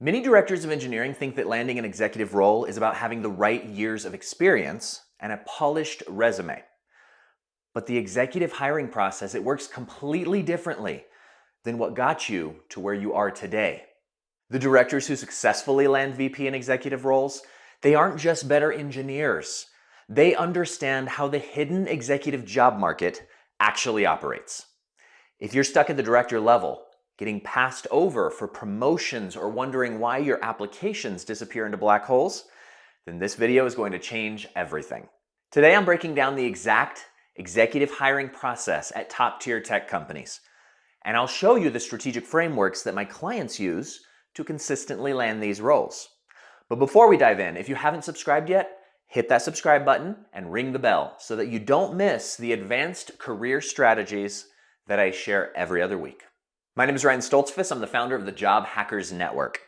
Many directors of engineering think that landing an executive role is about having the right years of experience and a polished resume. But the executive hiring process, it works completely differently than what got you to where you are today. The directors who successfully land VP and executive roles, they aren't just better engineers. They understand how the hidden executive job market actually operates. If you're stuck at the director level, getting passed over for promotions or wondering why your applications disappear into black holes, then this video is going to change everything. Today I'm breaking down the exact executive hiring process at top-tier tech companies, and I'll show you the strategic frameworks that my clients use to consistently land these roles. But before we dive in, if you haven't subscribed yet, hit that subscribe button and ring the bell so that you don't miss the advanced career strategies that I share every other week. My name is Ryan Stoltzfus. I'm the founder of the Job Hackers Network.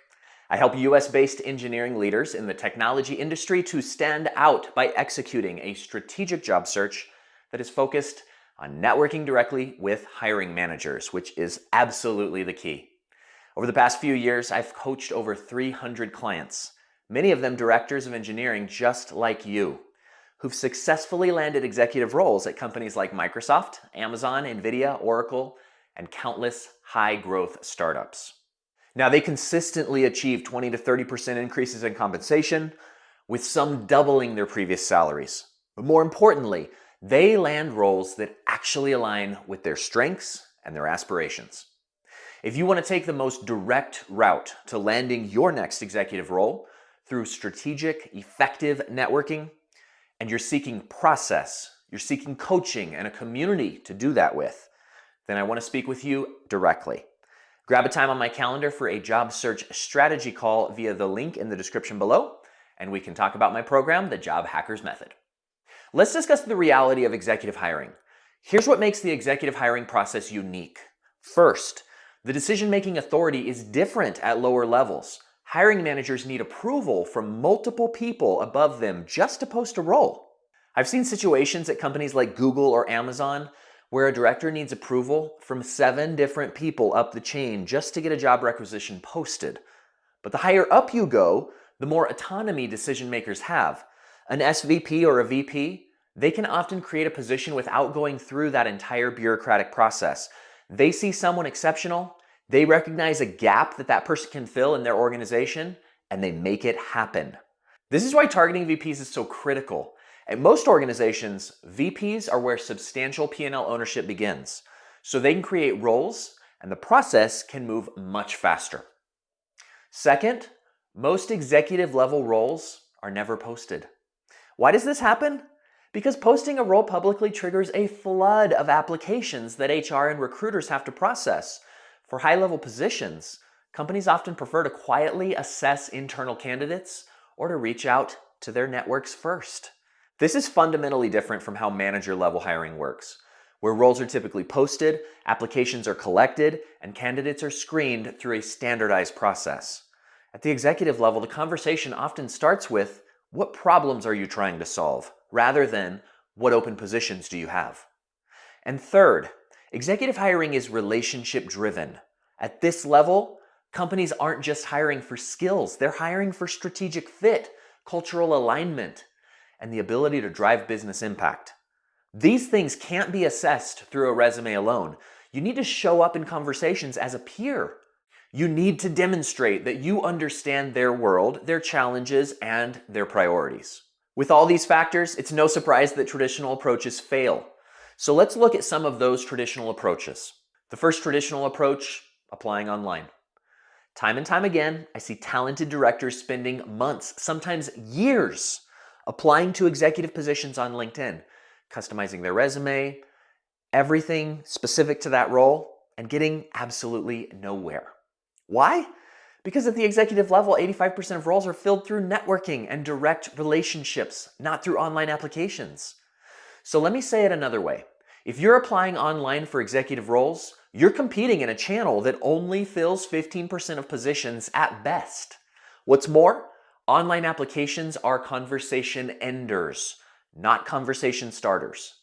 I help US-based engineering leaders in the technology industry to stand out by executing a strategic job search that is focused on networking directly with hiring managers, which is absolutely the key. Over the past few years, I've coached over 300 clients, many of them directors of engineering just like you, who've successfully landed executive roles at companies like Microsoft, Amazon, NVIDIA, Oracle, and countless high-growth startups. Now, they consistently achieve 20 to 30% increases in compensation, with some doubling their previous salaries. But more importantly, they land roles that actually align with their strengths and their aspirations. If you want to take the most direct route to landing your next executive role through strategic, effective networking, and you're seeking process, you're seeking coaching and a community to do that with, then I want to speak with you directly. Grab a time on my calendar for a job search strategy call via the link in the description below, and we can talk about my program, the Job Hackers Method. Let's discuss the reality of executive hiring. Here's what makes the executive hiring process unique. First, the decision-making authority is different at lower levels. Hiring managers need approval from multiple people above them just to post a role. I've seen situations at companies like Google or Amazon where a director needs approval from 7 different people up the chain just to get a job requisition posted. But the higher up you go, the more autonomy decision makers have. An SVP or a VP, they can often create a position without going through that entire bureaucratic process. They see someone exceptional, they recognize a gap that person can fill in their organization, and they make it happen. This is why targeting VPs is so critical. At most organizations, VPs are where substantial P&L ownership begins, so they can create roles and the process can move much faster. Second, most executive level roles are never posted. Why does this happen? Because posting a role publicly triggers a flood of applications that HR and recruiters have to process. For high-level positions, companies often prefer to quietly assess internal candidates or to reach out to their networks first. This is fundamentally different from how manager-level hiring works, where roles are typically posted, applications are collected, and candidates are screened through a standardized process. At the executive level, the conversation often starts with, what problems are you trying to solve, rather than what open positions do you have? And third, executive hiring is relationship-driven. At this level, companies aren't just hiring for skills, they're hiring for strategic fit, cultural alignment, and the ability to drive business impact. These things can't be assessed through a resume alone. You need to show up in conversations as a peer. You need to demonstrate that you understand their world, their challenges, and their priorities. With all these factors, it's no surprise that traditional approaches fail. So let's look at some of those traditional approaches. The first traditional approach, applying online. Time and time again, I see talented directors spending months, sometimes years, applying to executive positions on LinkedIn, customizing their resume, everything specific to that role, and getting absolutely nowhere. Why? Because at the executive level, 85% of roles are filled through networking and direct relationships, not through online applications. So let me say it another way. If you're applying online for executive roles, you're competing in a channel that only fills 15% of positions at best. What's more, online applications are conversation enders, not conversation starters.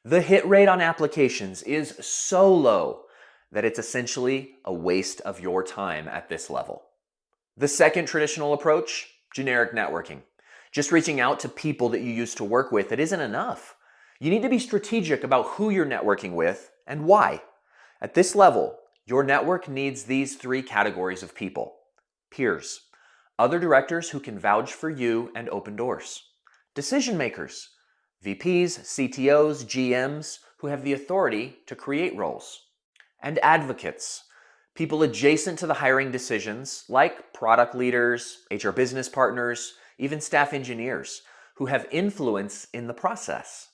The hit rate on applications is so low that it's essentially a waste of your time at this level. The second traditional approach, generic networking. Just reaching out to people that you used to work with, it isn't enough. You need to be strategic about who you're networking with and why. At this level, your network needs these three categories of people. Peers, other directors who can vouch for you and open doors. Decision makers, VPs, CTOs, GMs who have the authority to create roles. And advocates, people adjacent to the hiring decisions like product leaders, HR business partners, even staff engineers who have influence in the process.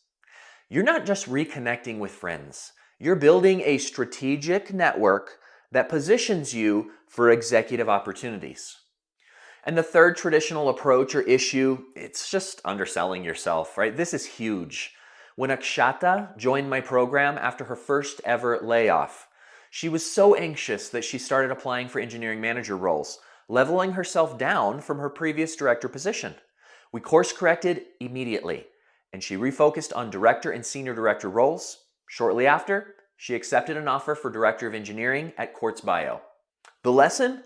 You're not just reconnecting with friends. You're building a strategic network that positions you for executive opportunities. And the third traditional approach or issue, it's just underselling yourself, right? This is huge. When Akshata joined my program after her first ever layoff, she was so anxious that she started applying for engineering manager roles, leveling herself down from her previous director position. We course corrected immediately, and she refocused on director and senior director roles. Shortly after, she accepted an offer for director of engineering at Quartz Bio. The lesson?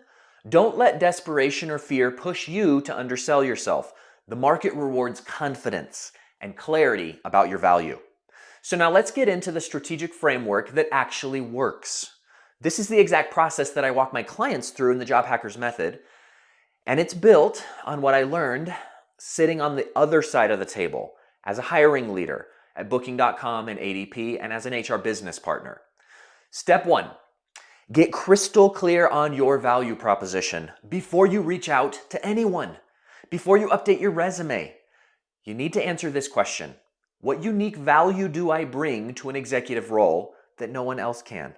Don't let desperation or fear push you to undersell yourself. The market rewards confidence and clarity about your value. So now let's get into the strategic framework that actually works. This is the exact process that I walk my clients through in the Job Hackers Method, and it's built on what I learned sitting on the other side of the table as a hiring leader at Booking.com and ADP and as an HR business partner. Step 1, get crystal clear on your value proposition before you reach out to anyone, before you update your resume. You need to answer this question. What unique value do I bring to an executive role that no one else can?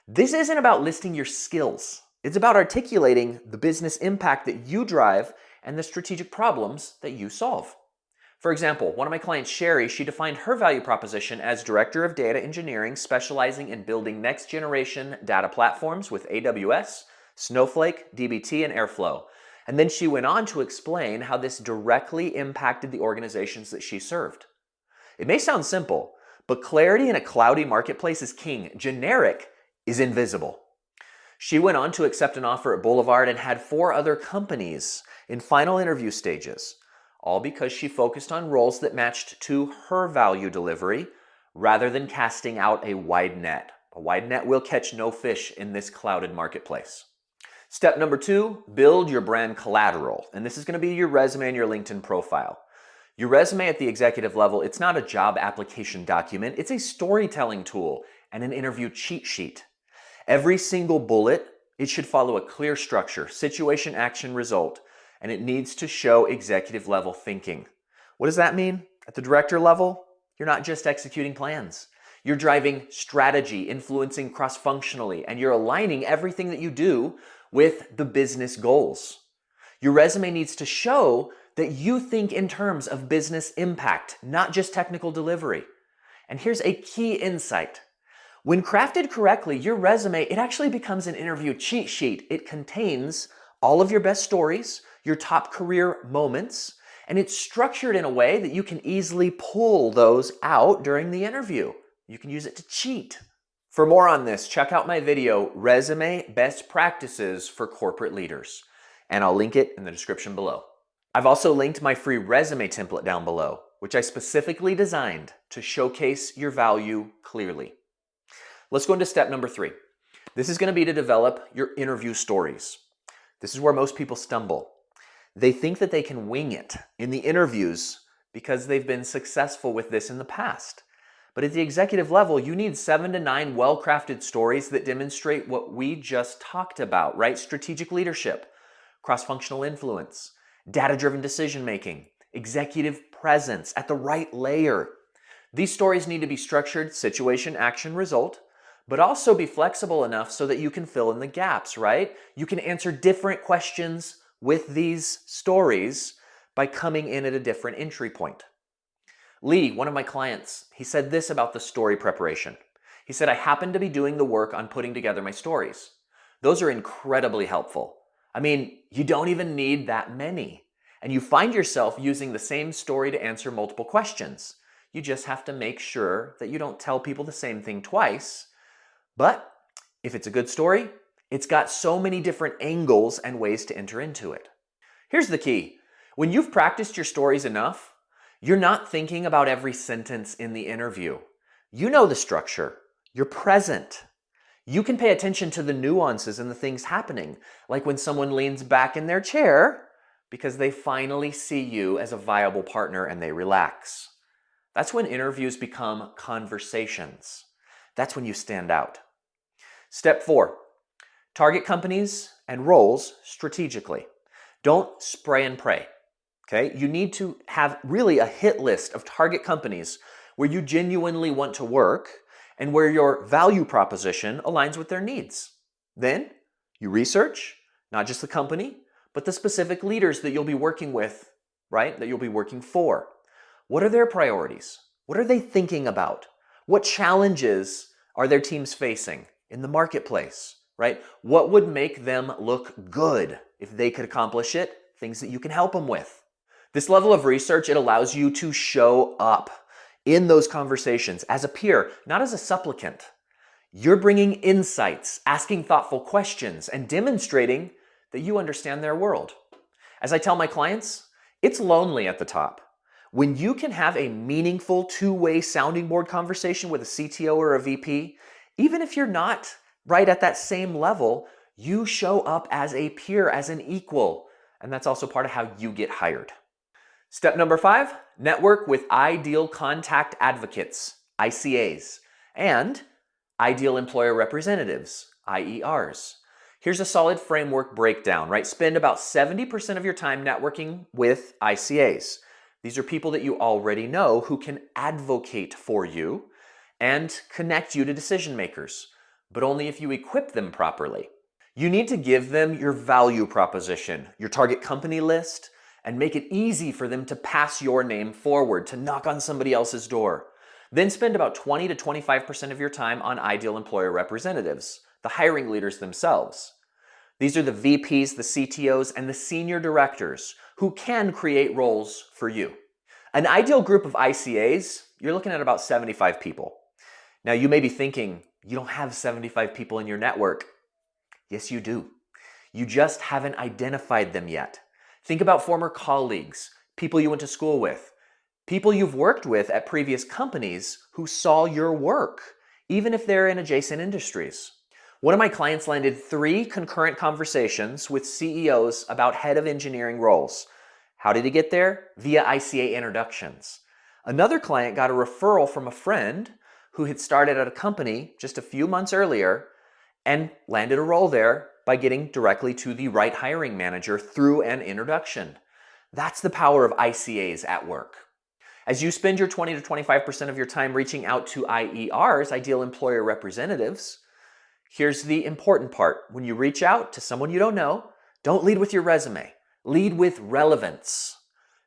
This isn't about listing your skills. It's about articulating the business impact that you drive and the strategic problems that you solve. For example, one of my clients, Sherry, she defined her value proposition as Director of Data Engineering, specializing in building next-generation data platforms with AWS, Snowflake, dbt, and Airflow. And then she went on to explain how this directly impacted the organizations that she served. It may sound simple, but clarity in a cloudy marketplace is king. Generic is invisible. She went on to accept an offer at Boulevard and had 4 other companies in final interview stages, all because she focused on roles that matched to her value delivery rather than casting out a wide net. A wide net will catch no fish in this clouded marketplace. Step number 2, build your brand collateral. And this is going to be your resume and your LinkedIn profile. Your resume at the executive level, it's not a job application document. It's a storytelling tool and an interview cheat sheet. Every single bullet, it should follow a clear structure, situation, action, result, and it needs to show executive level thinking. What does that mean? At the director level, you're not just executing plans. You're driving strategy, influencing cross-functionally, and you're aligning everything that you do with the business goals. Your resume needs to show that you think in terms of business impact, not just technical delivery. And here's a key insight. When crafted correctly, your resume, it actually becomes an interview cheat sheet. It contains all of your best stories, your top career moments, and it's structured in a way that you can easily pull those out during the interview. You can use it to cheat. For more on this, check out my video, Resume Best Practices for Corporate Leaders, and I'll link it in the description below. I've also linked my free resume template down below, which I specifically designed to showcase your value clearly. Let's go into step number 3. This is going to be to develop your interview stories. This is where most people stumble. They think that they can wing it in the interviews because they've been successful with this in the past. But at the executive level, you need 7 to 9 well-crafted stories that demonstrate what we just talked about, right? Strategic leadership, cross-functional influence, data-driven decision-making, executive presence at the right layer. These stories need to be structured, situation, action, result, but also be flexible enough so that you can fill in the gaps, right? You can answer different questions with these stories by coming in at a different entry point. Lee, one of my clients, he said this about the story preparation. He said, I happen to be doing the work on putting together my stories. Those are incredibly helpful. I mean, you don't even need that many. And you find yourself using the same story to answer multiple questions. You just have to make sure that you don't tell people the same thing twice. But if it's a good story, It's got so many different angles and ways to enter into it. Here's the key. When you've practiced your stories enough, you're not thinking about every sentence in the interview. You know the structure. You're present. You can pay attention to the nuances and the things happening, like when someone leans back in their chair because they finally see you as a viable partner and they relax. That's when interviews become conversations. That's when you stand out. Step 4, target companies and roles strategically. Don't spray and pray. Okay? You need to have really a hit list of target companies where you genuinely want to work and where your value proposition aligns with their needs. Then you research not just the company, but the specific leaders that you'll be working with, right? That you'll be working for. What are their priorities? What are they thinking about? What challenges are their teams facing in the marketplace, right? What would make them look good if they could accomplish it? Things that you can help them with. This level of research, it allows you to show up in those conversations as a peer, not as a supplicant. You're bringing insights, asking thoughtful questions, and demonstrating that you understand their world. As I tell my clients, it's lonely at the top. When you can have a meaningful two-way sounding board conversation with a CTO or a VP, even if you're not right at that same level, you show up as a peer, as an equal, and that's also part of how you get hired. Step number 5, network with ideal contact advocates, ICAs, and ideal employer representatives, IERs. Here's a solid framework breakdown, right? Spend about 70% of your time networking with ICAs. These are people that you already know who can advocate for you and connect you to decision makers, but only if you equip them properly. You need to give them your value proposition, your target company list, and make it easy for them to pass your name forward, to knock on somebody else's door. Then spend about 20 to 25% of your time on ideal employer representatives, the hiring leaders themselves. These are the VPs, the CTOs, and the senior directors who can create roles for you. An ideal group of ICAs, you're looking at about 75 people. Now you may be thinking, you don't have 75 people in your network. Yes, you do. You just haven't identified them yet. Think about former colleagues, people you went to school with, people you've worked with at previous companies who saw your work, even if they're in adjacent industries. One of my clients landed 3 concurrent conversations with CEOs about head of engineering roles. How did he get there? Via ICA introductions. Another client got a referral from a friend who had started at a company just a few months earlier and landed a role there by getting directly to the right hiring manager through an introduction. That's the power of ICAs at work. As you spend your 20 to 25% of your time reaching out to IERs, ideal employer representatives, here's the important part. When you reach out to someone you don't know, don't lead with your resume. Lead with relevance.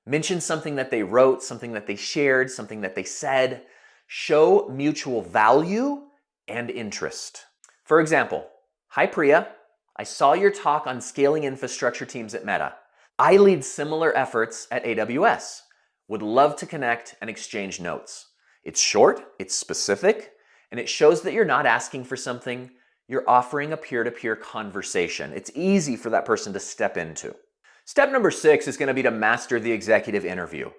Mention something that they wrote, something that they shared, something that they said. Show mutual value and interest. For example, hi Priya, I saw your talk on scaling infrastructure teams at Meta. I lead similar efforts at AWS. Would love to connect and exchange notes. It's short, it's specific, and it shows that you're not asking for something, you're offering a peer-to-peer conversation. It's easy for that person to step into. Step number 6 is going to be to master the executive interview.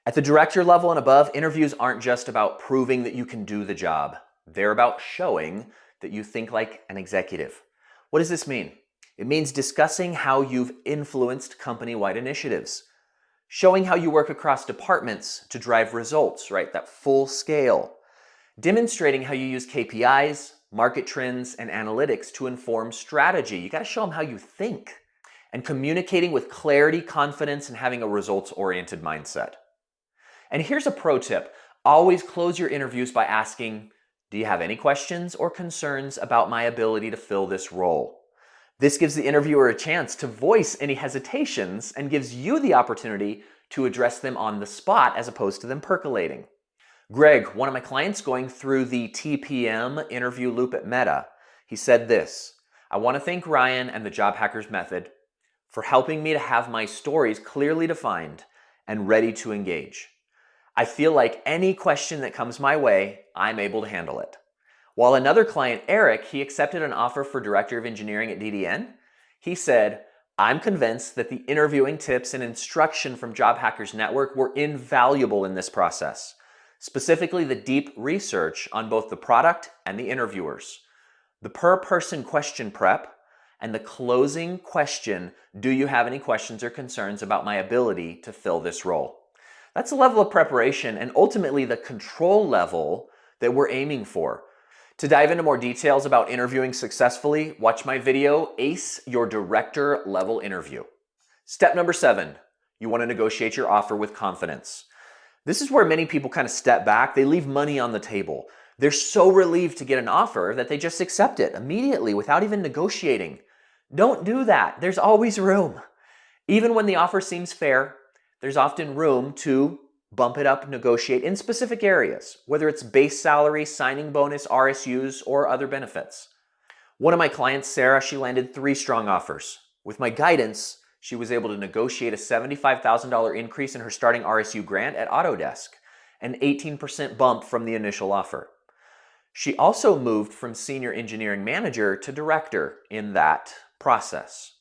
At the director level and above, interviews aren't just about proving that you can do the job. They're about showing that you think like an executive. What does this mean? It means discussing how you've influenced company-wide initiatives, showing how you work across departments to drive results, right? That full scale. Demonstrating how you use KPIs, market trends, and analytics to inform strategy. You got to show them how you think. And communicating with clarity, confidence, and having a results-oriented mindset. And here's a pro tip. Always close your interviews by asking, do you have any questions or concerns about my ability to fill this role? This gives the interviewer a chance to voice any hesitations and gives you the opportunity to address them on the spot as opposed to them percolating. Greg, one of my clients going through the TPM interview loop at Meta, he said this, I want to thank Ryan and the Job Hackers Method for helping me to have my stories clearly defined and ready to engage. I feel like any question that comes my way, I'm able to handle it. While another client, Eric, he accepted an offer for Director of Engineering at DDN. He said, "I'm convinced that the interviewing tips and instruction from Job Hackers Network were invaluable in this process, specifically the deep research on both the product and the interviewers, the per-person question prep, and the closing question, do you have any questions or concerns about my ability to fill this role?" That's a level of preparation and ultimately the control level that we're aiming for. To dive into more details about interviewing successfully, watch my video, Ace Your Director Level Interview. Step number 7, you want to negotiate your offer with confidence. This is where many people kind of step back. They leave money on the table. They're so relieved to get an offer that they just accept it immediately without even negotiating. Don't do that. There's always room. Even when the offer seems fair, there's often room to bump it up, negotiate in specific areas, whether it's base salary, signing bonus, RSUs, or other benefits. One of my clients, Sarah, she landed 3 strong offers. With my guidance, she was able to negotiate a $75,000 increase in her starting RSU grant at Autodesk, an 18% bump from the initial offer. She also moved from senior engineering manager to director in that process.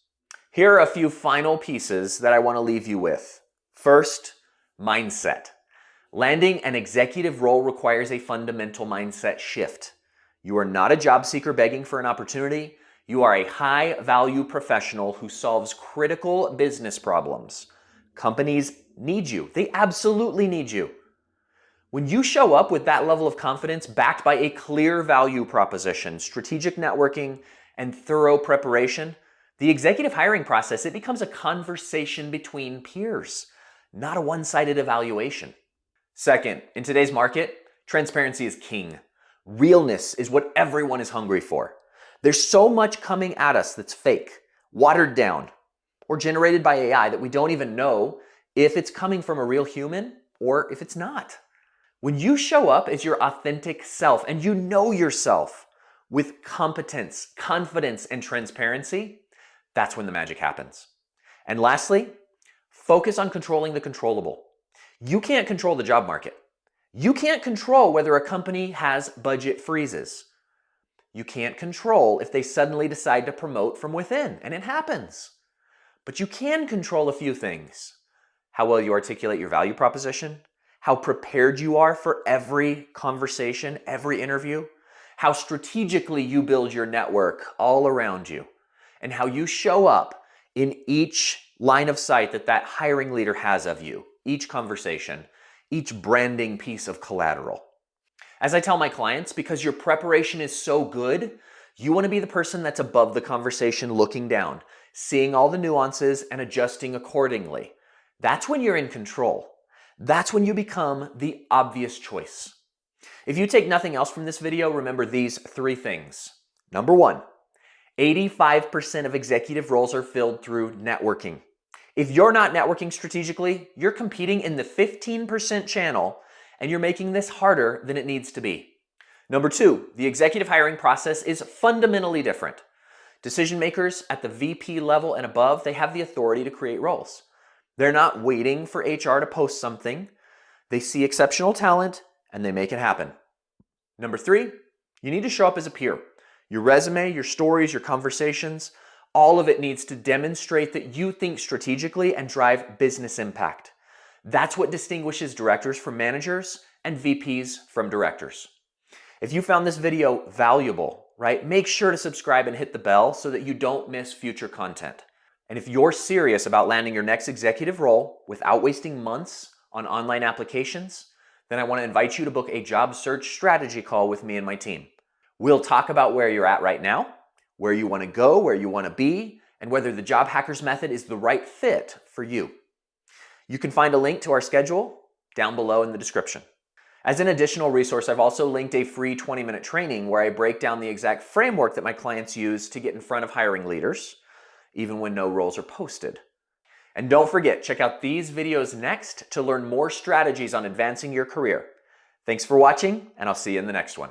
Here are a few final pieces that I want to leave you with. First, mindset. Landing an executive role requires a fundamental mindset shift. You are not a job seeker begging for an opportunity. You are a high-value professional who solves critical business problems. Companies need you. They absolutely need you. When you show up with that level of confidence backed by a clear value proposition, strategic networking, and thorough preparation, the executive hiring process, it becomes a conversation between peers, not a one-sided evaluation. Second, in today's market, transparency is king. Realness is what everyone is hungry for. There's so much coming at us that's fake, watered down, or generated by AI that we don't even know if it's coming from a real human or if it's not. When you show up as your authentic self and you know yourself with competence, confidence, and transparency, that's when the magic happens. And lastly, focus on controlling the controllable. You can't control the job market. You can't control whether a company has budget freezes. You can't control if they suddenly decide to promote from within, and it happens. But you can control a few things. How well you articulate your value proposition, how prepared you are for every conversation, every interview, how strategically you build your network all around you, and how you show up in each line of sight that hiring leader has of you, each conversation, each branding piece of collateral. As I tell my clients, because your preparation is so good, you want to be the person that's above the conversation looking down, seeing all the nuances and adjusting accordingly. That's when you're in control. That's when you become the obvious choice. If you take nothing else from this video, remember these 3 things. Number 1, 85% of executive roles are filled through networking. If you're not networking strategically, you're competing in the 15% channel and you're making this harder than it needs to be. Number 2, the executive hiring process is fundamentally different. Decision makers at the VP level and above, they have the authority to create roles. They're not waiting for HR to post something. They see exceptional talent and they make it happen. Number 3, you need to show up as a peer. Your resume, your stories, your conversations, all of it needs to demonstrate that you think strategically and drive business impact. That's what distinguishes directors from managers and VPs from directors. If you found this video valuable, right, make sure to subscribe and hit the bell so that you don't miss future content. And if you're serious about landing your next executive role without wasting months on online applications, then I want to invite you to book a job search strategy call with me and my team. We'll talk about where you're at right now, where you want to go, where you want to be, and whether the Job Hackers method is the right fit for you. You can find a link to our schedule down below in the description. As an additional resource, I've also linked a free 20-minute training where I break down the exact framework that my clients use to get in front of hiring leaders, even when no roles are posted. And don't forget, check out these videos next to learn more strategies on advancing your career. Thanks for watching, and I'll see you in the next one.